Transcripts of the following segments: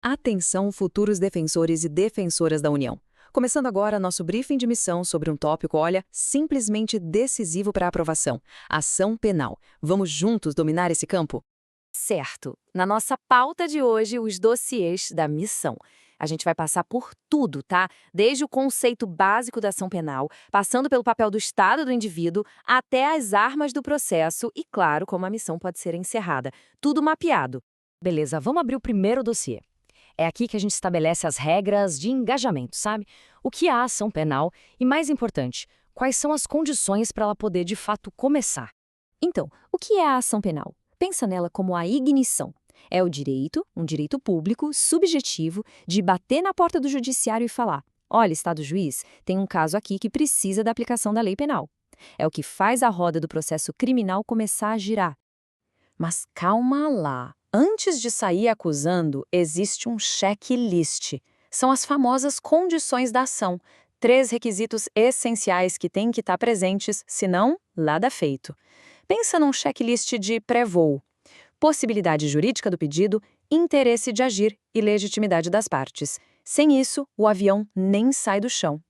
Atenção, futuros defensores e defensoras da União. Começando agora nosso briefing de missão sobre um tópico, olha, simplesmente decisivo para a aprovação: ação penal. Vamos juntos dominar esse campo? Certo. Na nossa pauta de hoje, os dossiês da missão. A gente vai passar por tudo, tá? Desde o conceito básico da ação penal, passando pelo papel do Estado do indivíduo, até as armas do processo e, claro, como a missão pode ser encerrada. Tudo mapeado. Beleza, vamos abrir o primeiro dossiê. É aqui que a gente estabelece as regras de engajamento, sabe? O que é a ação penal e, mais importante, quais são as condições para ela poder, de fato, começar. Então, o que é a ação penal? Pensa nela como a ignição. É o direito, um direito público, subjetivo, de bater na porta do judiciário e falar: olha, Estado juiz, tem um caso aqui que precisa da aplicação da lei penal. É o que faz a roda do processo criminal começar a girar. Mas calma lá. Antes de sair acusando, existe um checklist. São as famosas condições da ação. 3 requisitos essenciais que têm que estar presentes, senão, nada feito. Pensa num checklist de pré-voo. Possibilidade jurídica do pedido, interesse de agir e legitimidade das partes. Sem isso, o avião nem sai do chão.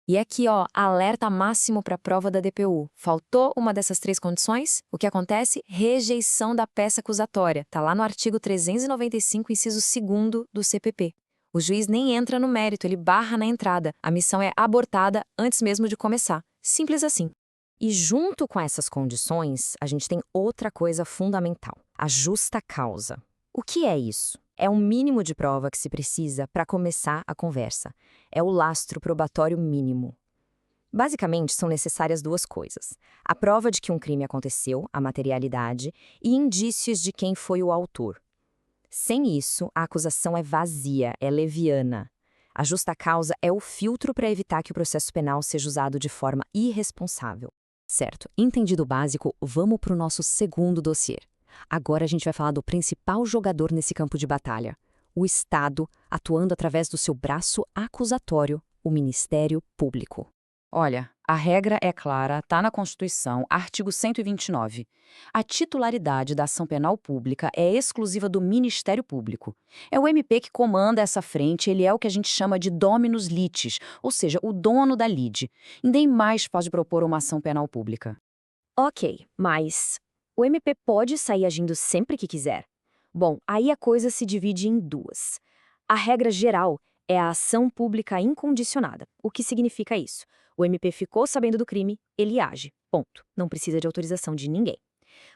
E aqui, ó, alerta máximo para a prova da DPU. Faltou uma dessas 3 condições? O que acontece? Rejeição da peça acusatória. Tá lá no artigo 395, inciso 2º do CPP. O juiz nem entra no mérito, ele barra na entrada. A missão é abortada antes mesmo de começar. Simples assim. E junto com essas condições, a gente tem outra coisa fundamental: a justa causa. O que é isso? É um mínimo de prova que se precisa para começar a conversa. É o lastro probatório mínimo. Basicamente, são necessárias 2 coisas: a prova de que um crime aconteceu, a materialidade, e indícios de quem foi o autor. Sem isso, a acusação é vazia, é leviana. A justa causa é o filtro para evitar que o processo penal seja usado de forma irresponsável. Certo, entendido o básico, vamos para o nosso segundo dossiê. Agora a gente vai falar do principal jogador nesse campo de batalha: o Estado, atuando através do seu braço acusatório, o Ministério Público. Olha, a regra é clara, está na Constituição, artigo 129. A titularidade da ação penal pública é exclusiva do Ministério Público. É o MP que comanda essa frente, ele é o que a gente chama de dominus litis, ou seja, o dono da lide. Ninguém mais pode propor uma ação penal pública. Ok, mas o MP pode sair agindo sempre que quiser? Bom, aí a coisa se divide em 2. A regra geral é a ação pública incondicionada. O que significa isso? O MP ficou sabendo do crime, ele age. Ponto. Não precisa de autorização de ninguém.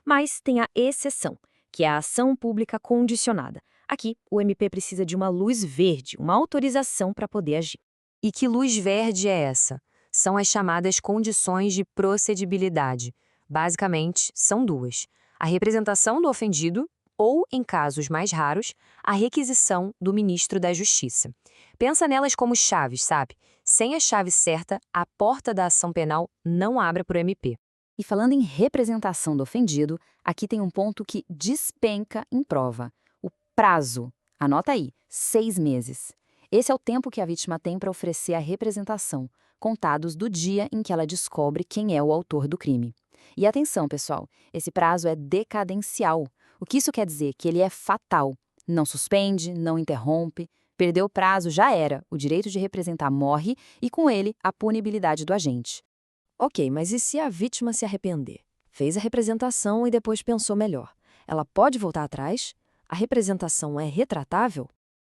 Mas tem a exceção, que é a ação pública condicionada. Aqui, o MP precisa de uma luz verde, uma autorização para poder agir. E que luz verde é essa? São as chamadas condições de procedibilidade. Basicamente, são 2: a representação do ofendido ou, em casos mais raros, a requisição do ministro da Justiça. Pensa nelas como chaves, sabe? Sem a chave certa, a porta da ação penal não abre para o MP. E falando em representação do ofendido, aqui tem um ponto que despenca em prova: o prazo. Anota aí, 6 meses. Esse é o tempo que a vítima tem para oferecer a representação, contados do dia em que ela descobre quem é o autor do crime. E atenção, pessoal, esse prazo é decadencial. O que isso quer dizer? Que ele é fatal. Não suspende, não interrompe. Perdeu o prazo, já era. O direito de representar morre e, com ele, a punibilidade do agente. Ok, mas e se a vítima se arrepender? Fez a representação e depois pensou melhor. Ela pode voltar atrás? A representação é retratável?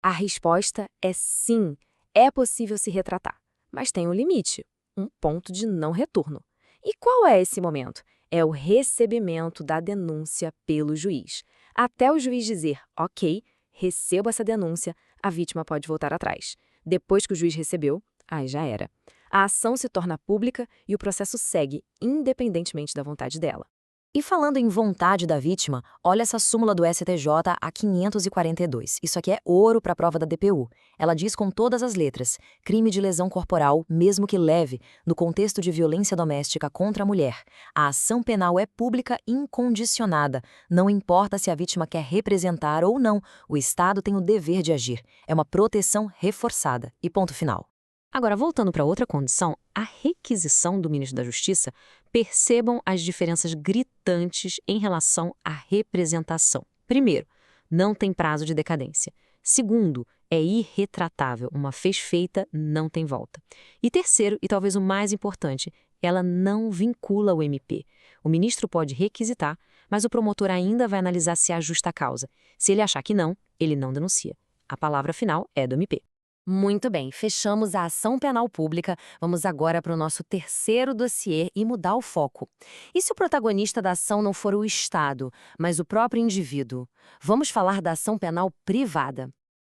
A resposta é sim. É possível se retratar. Mas tem um limite, um ponto de não retorno. E qual é esse momento? É o recebimento da denúncia pelo juiz. Até o juiz dizer: ok, recebo essa denúncia, a vítima pode voltar atrás. Depois que o juiz recebeu, aí já era. A ação se torna pública e o processo segue, independentemente da vontade dela. E falando em vontade da vítima, olha essa súmula do STJ a 542. Isso aqui é ouro para a prova da DPU. Ela diz com todas as letras: crime de lesão corporal, mesmo que leve, no contexto de violência doméstica contra a mulher. A ação penal é pública incondicionada. Não importa se a vítima quer representar ou não, o Estado tem o dever de agir. É uma proteção reforçada. E ponto final. Agora, voltando para outra condição, a requisição do ministro da Justiça, percebam as diferenças gritantes em relação à representação. Primeiro, não tem prazo de decadência. Segundo, é irretratável. Uma vez feita, não tem volta. E terceiro, e talvez o mais importante, ela não vincula o MP. O ministro pode requisitar, mas o promotor ainda vai analisar se há justa causa. Se ele achar que não, ele não denuncia. A palavra final é do MP. Muito bem, fechamos a ação penal pública. Vamos agora para o nosso terceiro dossiê e mudar o foco. E se o protagonista da ação não for o Estado, mas o próprio indivíduo? Vamos falar da ação penal privada.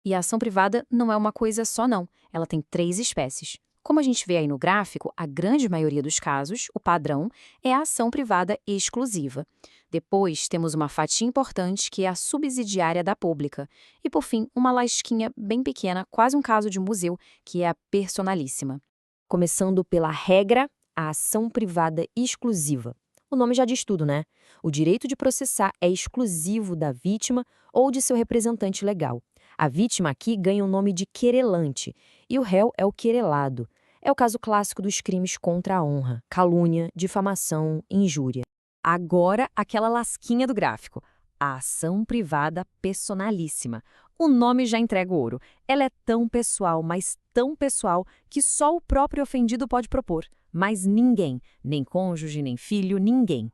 E a ação privada não é uma coisa só, não. Ela tem 3 espécies. Como a gente vê aí no gráfico, a grande maioria dos casos, o padrão, é a ação privada exclusiva. Depois, temos uma fatia importante, que é a subsidiária da pública. E, por fim, uma lasquinha bem pequena, quase um caso de museu, que é a personalíssima. Começando pela regra, a ação privada exclusiva. O nome já diz tudo, né? O direito de processar é exclusivo da vítima ou de seu representante legal. A vítima aqui ganha o nome de querelante e o réu é o querelado. É o caso clássico dos crimes contra a honra, calúnia, difamação, injúria. Agora, aquela lasquinha do gráfico. A ação privada personalíssima. O nome já entrega o ouro. Ela é tão pessoal, mas tão pessoal, que só o próprio ofendido pode propor. Mas ninguém, nem cônjuge, nem filho, ninguém.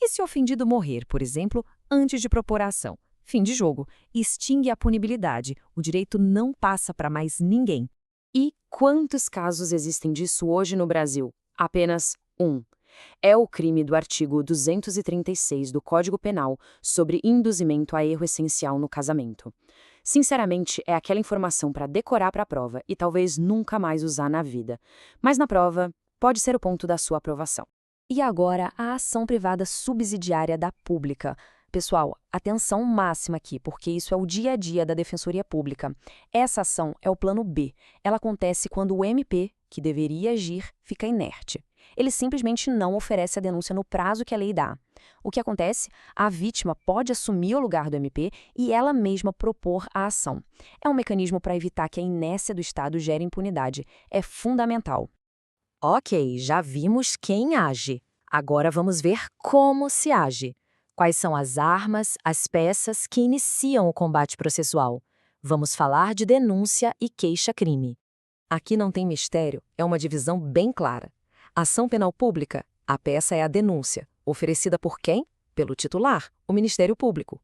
E se o ofendido morrer, por exemplo, antes de propor a ação? Fim de jogo. Extingue a punibilidade. O direito não passa para mais ninguém. E quantos casos existem disso hoje no Brasil? Apenas um. É o crime do artigo 236 do Código Penal sobre induzimento a erro essencial no casamento. Sinceramente, é aquela informação para decorar para a prova e talvez nunca mais usar na vida. Mas na prova, pode ser o ponto da sua aprovação. E agora, a ação privada subsidiária da pública. Pessoal, atenção máxima aqui, porque isso é o dia a dia da Defensoria Pública. Essa ação é o plano B. Ela acontece quando o MP, que deveria agir, fica inerte. Ele simplesmente não oferece a denúncia no prazo que a lei dá. O que acontece? A vítima pode assumir o lugar do MP e ela mesma propor a ação. É um mecanismo para evitar que a inércia do Estado gere impunidade. É fundamental. Ok, já vimos quem age. Agora vamos ver como se age. Quais são as armas, as peças que iniciam o combate processual? Vamos falar de denúncia e queixa-crime. Aqui não tem mistério, é uma divisão bem clara. Ação penal pública, a peça é a denúncia, oferecida por quem? Pelo titular, o Ministério Público.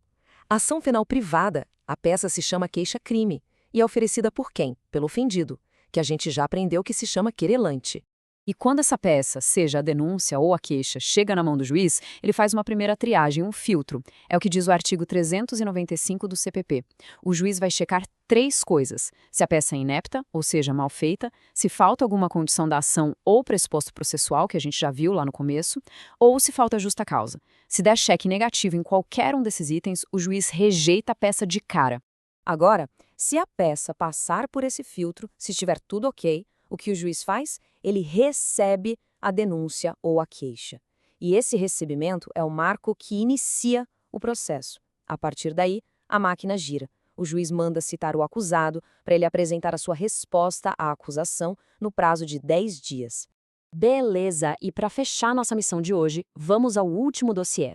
Ação penal privada, a peça se chama queixa-crime e é oferecida por quem? Pelo ofendido, que a gente já aprendeu que se chama querelante. E quando essa peça, seja a denúncia ou a queixa, chega na mão do juiz, ele faz uma primeira triagem, um filtro. É o que diz o artigo 395 do CPP. O juiz vai checar 3 coisas: se a peça é inepta, ou seja, mal feita, se falta alguma condição da ação ou pressuposto processual, que a gente já viu lá no começo, ou se falta justa causa. Se der cheque negativo em qualquer um desses itens, o juiz rejeita a peça de cara. Agora, se a peça passar por esse filtro, se estiver tudo ok, o que o juiz faz? Ele recebe a denúncia ou a queixa. E esse recebimento é o marco que inicia o processo. A partir daí, a máquina gira. O juiz manda citar o acusado para ele apresentar a sua resposta à acusação no prazo de 10 dias. Beleza, e para fechar nossa missão de hoje, vamos ao último dossiê.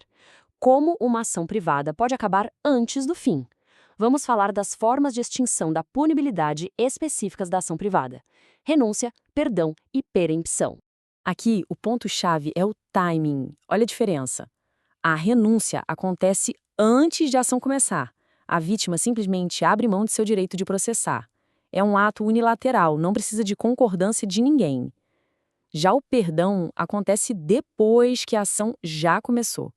Como uma ação privada pode acabar antes do fim? Vamos falar das formas de extinção da punibilidade específicas da ação privada: renúncia, perdão e perempção. Aqui, o ponto-chave é o timing. Olha a diferença. A renúncia acontece antes de a ação começar. A vítima simplesmente abre mão de seu direito de processar. É um ato unilateral, não precisa de concordância de ninguém. Já o perdão acontece depois que a ação já começou.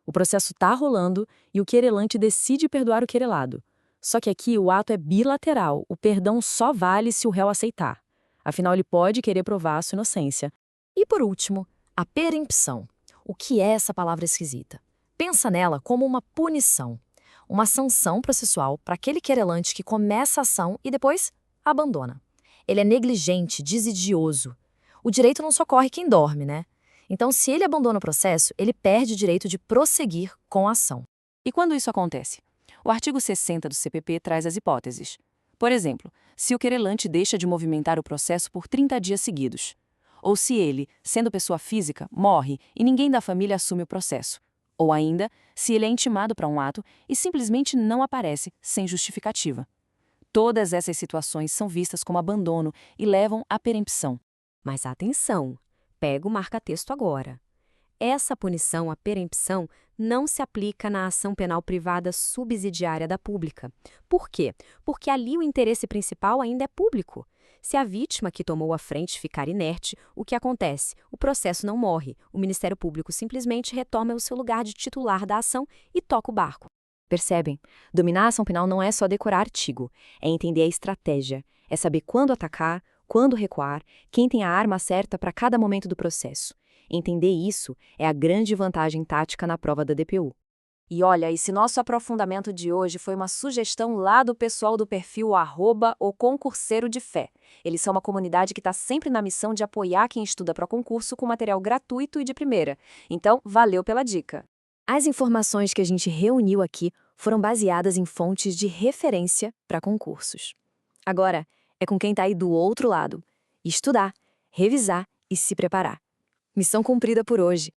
O processo está rolando e o querelante decide perdoar o querelado. Só que aqui o ato é bilateral, o perdão só vale se o réu aceitar. Afinal, ele pode querer provar a sua inocência. E por último, a perempção. O que é essa palavra esquisita? Pensa nela como uma punição, uma sanção processual para aquele querelante que começa a ação e depois abandona. Ele é negligente, desidioso. O direito não socorre quem dorme, né? Então, se ele abandona o processo, ele perde o direito de prosseguir com a ação. E quando isso acontece? O artigo 60 do CPP traz as hipóteses. Por exemplo, se o querelante deixa de movimentar o processo por 30 dias seguidos. Ou se ele, sendo pessoa física, morre e ninguém da família assume o processo. Ou ainda, se ele é intimado para um ato e simplesmente não aparece sem justificativa. Todas essas situações são vistas como abandono e levam à perempção. Mas atenção, pega o marca-texto agora. Essa punição à perempção não se aplica na ação penal privada subsidiária da pública. Por quê? Porque ali o interesse principal ainda é público. Se a vítima que tomou a frente ficar inerte, o que acontece? O processo não morre. O Ministério Público simplesmente retoma o seu lugar de titular da ação e toca o barco. Percebem? Dominar a ação penal não é só decorar artigo, é entender a estratégia, é saber quando atacar, quando recuar, quem tem a arma certa para cada momento do processo. Entender isso é a grande vantagem tática na prova da DPU. E olha, esse nosso aprofundamento de hoje foi uma sugestão lá do pessoal do perfil @oconcurseiro-de-fé. Eles são uma comunidade que está sempre na missão de apoiar quem estuda para concurso com material gratuito e de primeira. Então, valeu pela dica! As informações que a gente reuniu aqui foram baseadas em fontes de referência para concursos. Agora, é com quem está aí do outro lado. Estudar, revisar e se preparar. Missão cumprida por hoje.